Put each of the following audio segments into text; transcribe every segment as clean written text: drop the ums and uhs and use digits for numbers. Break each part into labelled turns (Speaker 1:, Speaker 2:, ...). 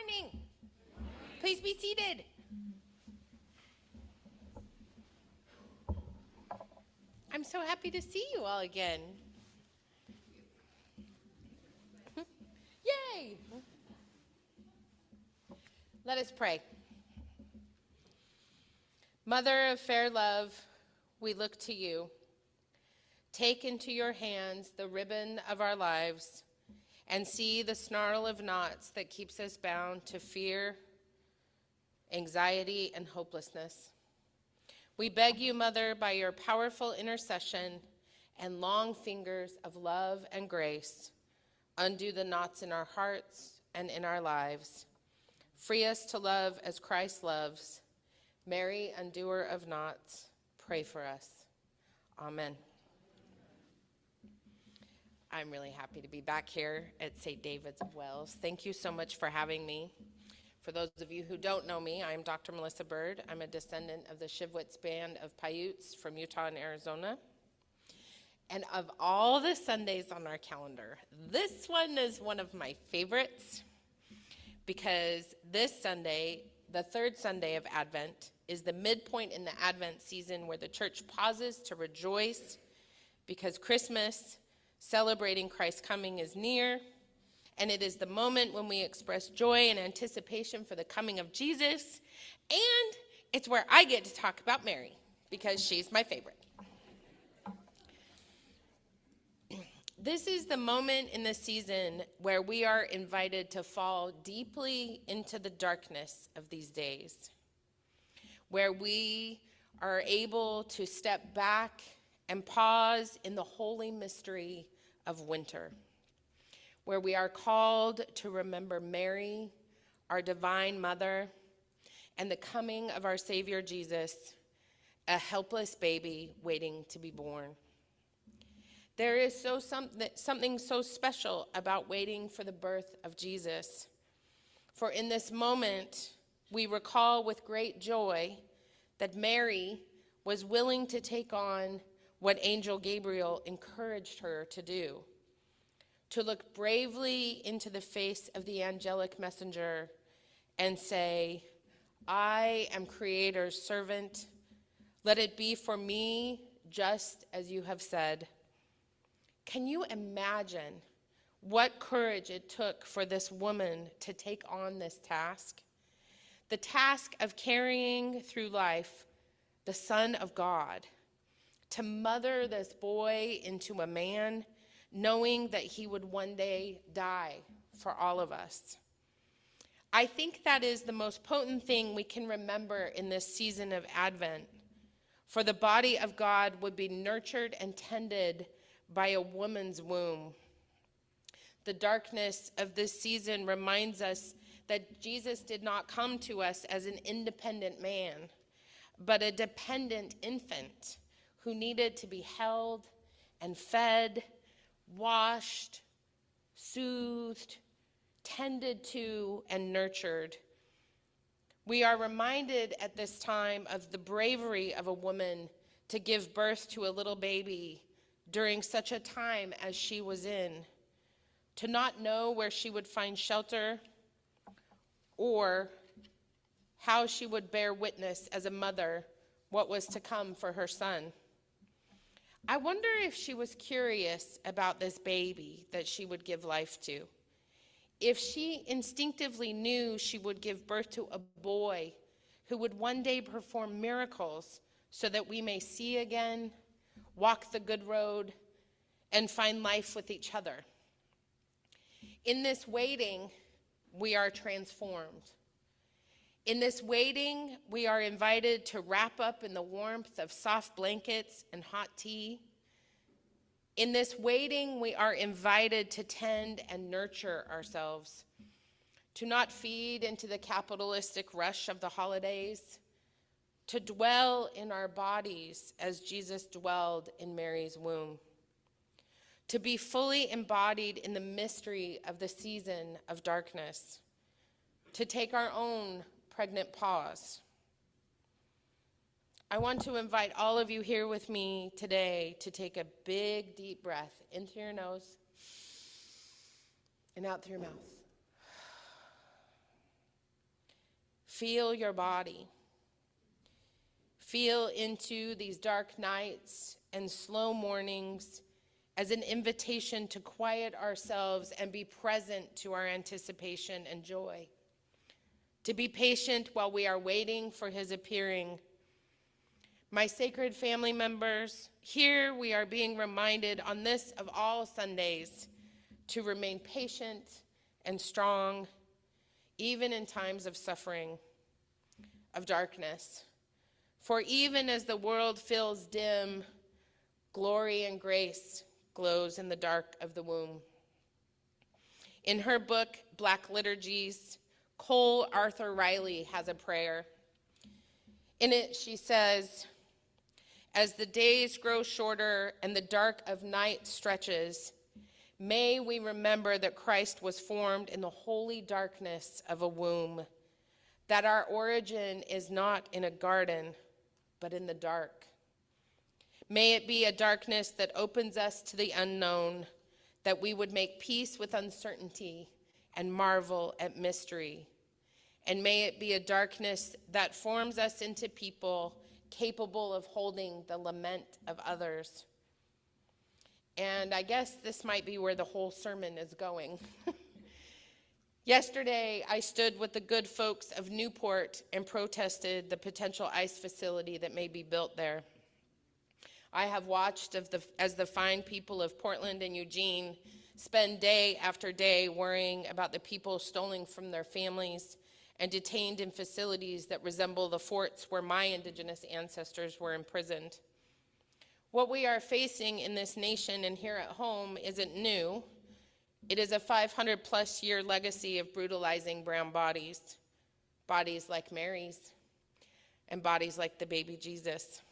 Speaker 1: morning. Please be seated. I'm so happy to see you all again. Yay! Let us pray. Mother of fair love, we look to you. Take into your hands the ribbon of our lives and see the snarl of knots that keeps us bound to fear, anxiety, and hopelessness. We beg you, Mother, by your powerful intercession and long fingers of love and grace, undo the knots in our hearts and in our lives. Free us to love as Christ loves. Mary, undoer of knots, pray for us. Amen. I'm really happy to be back here at St. David's of Wells. Thank you so much for having me. For those of you who don't know me, I'm Dr. Melissa Bird. I'm a descendant of the Shivwitz band of Paiutes from Utah and Arizona. And of all the Sundays on our calendar, this one is one of my favorites because this Sunday, the third Sunday of Advent, is the midpoint in the Advent season where the church pauses to rejoice because Christmas, celebrating Christ's coming, is near, and it is the moment when we express joy and anticipation for the coming of Jesus, and it's where I get to talk about Mary, because she's my favorite. This is the moment in the season where we are invited to fall deeply into the darkness of these days, where we are able to step back and pause in the holy mystery of winter, where we are called to remember Mary, our divine mother, and the coming of our Savior Jesus, a helpless baby waiting to be born. There is something so special about waiting for the birth of Jesus. For in this moment, we recall with great joy that Mary was willing to take on what Angel Gabriel encouraged her to do, to look bravely into the face of the angelic messenger and say, I am Creator's servant. Let it be for me just as you have said. Can you imagine what courage it took for this woman to take on this task? The task of carrying through life the Son of God, to mother this boy into a man, knowing that he would one day die for all of us. I think that is the most potent thing we can remember in this season of Advent. For the body of God would be nurtured and tended by a woman's womb. The darkness of this season reminds us that Jesus did not come to us as an independent man, but a dependent infant who needed to be held and fed, washed, soothed, tended to, and nurtured. We are reminded at this time of the bravery of a woman to give birth to a little baby during such a time as she was in, to not know where she would find shelter or how she would bear witness as a mother what was to come for her son. I wonder if she was curious about this baby that she would give life to, if she instinctively knew she would give birth to a boy who would one day perform miracles so that we may see again, walk the good road, and find life with each other. In this waiting, we are transformed. In this waiting, we are invited to wrap up in the warmth of soft blankets and hot tea. In this waiting, we are invited to tend and nurture ourselves, to not feed into the capitalistic rush of the holidays, to dwell in our bodies as Jesus dwelled in Mary's womb, to be fully embodied in the mystery of the season of darkness, to take our own pregnant pause. I want to invite all of you here with me today to take a big, deep breath in through your nose and out through your mouth. feel your body. Feel into these dark nights and slow mornings as an invitation to quiet ourselves and be present to our anticipation and joy. To be patient while we are waiting for his appearing. My sacred family members, here we are being reminded on this of all Sundays to remain patient and strong, even in times of suffering, of darkness. For even as the world feels dim, glory and grace glows in the dark of the womb. In her book, Black Liturgies, Cole Arthur Riley has a prayer. In it, she says, "As the days grow shorter and the dark of night stretches, may we remember that Christ was formed in the holy darkness of a womb, that our origin is not in a garden, but in the dark. May it be a darkness that opens us to the unknown, that we would make peace with uncertainty and marvel at mystery. And may it be a darkness that forms us into people capable of holding the lament of others." And I guess this might be where the whole sermon is going. Yesterday, I stood with the good folks of Newport and protested the potential ICE facility that may be built there. I have watched as the fine people of Portland and Eugene spend day after day worrying about the people stolen from their families and detained in facilities that resemble the forts where my indigenous ancestors were imprisoned. What we are facing in this nation and here at home isn't new. It is a 500-plus year legacy of brutalizing brown bodies, bodies like Mary's, and bodies like the baby Jesus.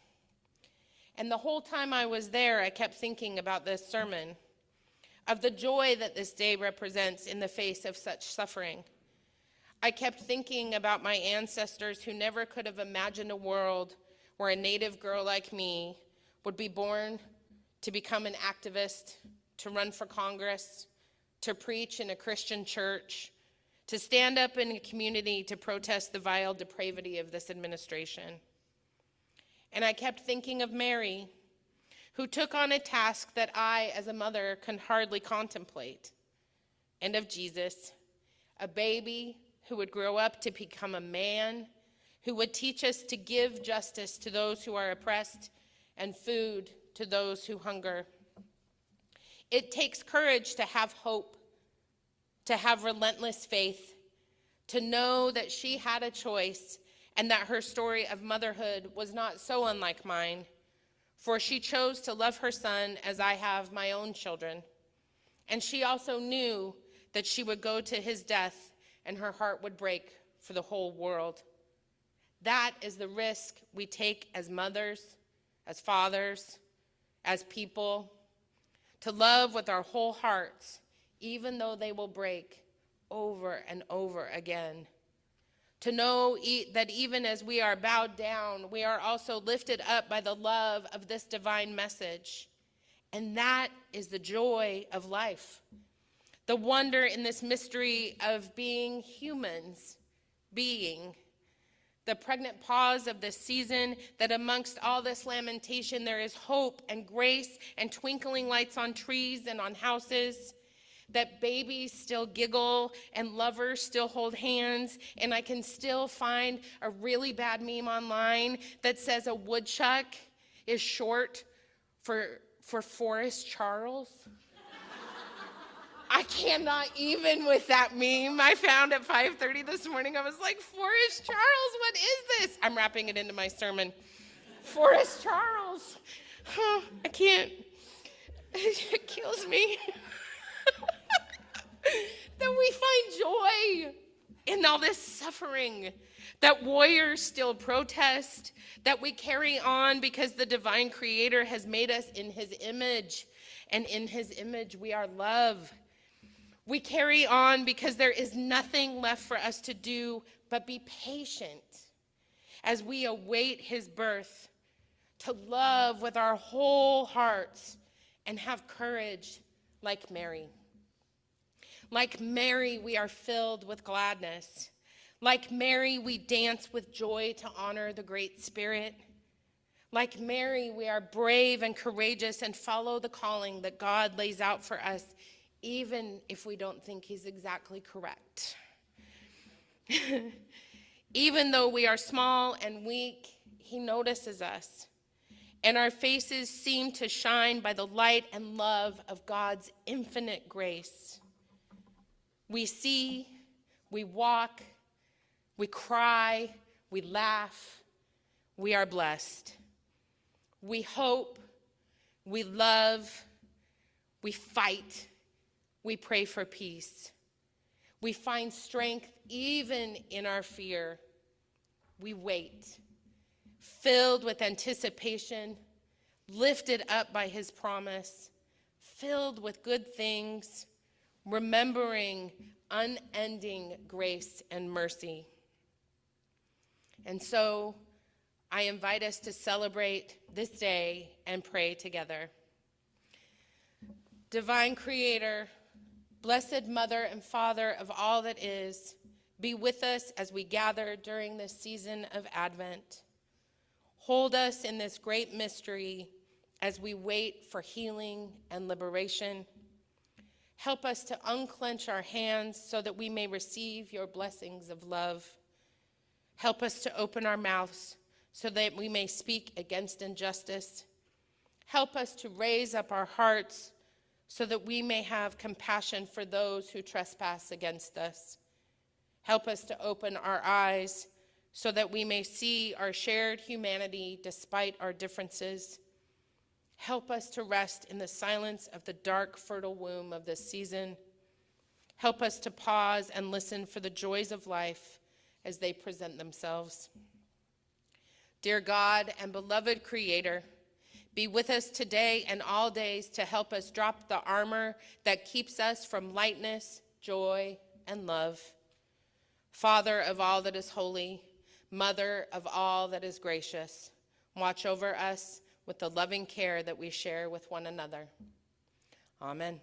Speaker 1: And the whole time I was there, I kept thinking about this sermon, of the joy that this day represents in the face of such suffering. I kept thinking about my ancestors who never could have imagined a world where a native girl like me would be born to become an activist, to run for Congress, to preach in a Christian church, to stand up in a community to protest the vile depravity of this administration. And I kept thinking of Mary, who took on a task that I, as a mother, can hardly contemplate, and of Jesus, a baby who would grow up to become a man, who would teach us to give justice to those who are oppressed and food to those who hunger. It takes courage to have hope, to have relentless faith, to know that she had a choice and that her story of motherhood was not so unlike mine, for she chose to love her son as I have my own children. And she also knew that she would go to his death and her heart would break for the whole world. That is the risk we take as mothers, as fathers, as people, to love with our whole hearts, even though they will break over and over again. To know that even as we are bowed down, we are also lifted up by the love of this divine message. And that is the joy of life. The wonder in this mystery of being humans, being. The pregnant pause of this season, that amongst all this lamentation, there is hope and grace and twinkling lights on trees and on houses. That babies still giggle and lovers still hold hands, and I can still find a really bad meme online that says a woodchuck is short for Forrest Charles. I cannot even with that meme I found at 5:30 this morning. I was like, Forrest Charles, what is this? I'm wrapping it into my sermon. Forrest Charles. I can't. It kills me. That we find joy in all this suffering, that warriors still protest, that we carry on because the divine creator has made us in his image, and in his image we are love. We carry on because there is nothing left for us to do but be patient as we await his birth, to love with our whole hearts and have courage like Mary. Like Mary, we are filled with gladness. Like Mary, we dance with joy to honor the Great Spirit. Like Mary, we are brave and courageous and follow the calling that God lays out for us, even if we don't think he's exactly correct. Even though we are small and weak, he notices us. And our faces seem to shine by the light and love of God's infinite grace. We see, we walk, we cry, we laugh, we are blessed. We hope, we love, we fight, we pray for peace. We find strength even in our fear. We wait, filled with anticipation, lifted up by his promise, filled with good things, remembering unending grace and mercy. And so I invite us to celebrate this day and pray together. Divine Creator, Blessed Mother and Father of all that is, be with us as we gather during this season of Advent. Hold us in this great mystery as we wait for healing and liberation. Help us to unclench our hands so that we may receive your blessings of love. Help us to open our mouths so that we may speak against injustice. Help us to raise up our hearts so that we may have compassion for those who trespass against us. Help us to open our eyes so that we may see our shared humanity despite our differences. Help us to rest in the silence of the dark, fertile womb of this season. Help us to pause and listen for the joys of life as they present themselves. Dear God and beloved Creator, be with us today and all days to help us drop the armor that keeps us from lightness, joy, and love. Father of all that is holy, Mother of all that is gracious, watch over us with the loving care that we share with one another. Amen.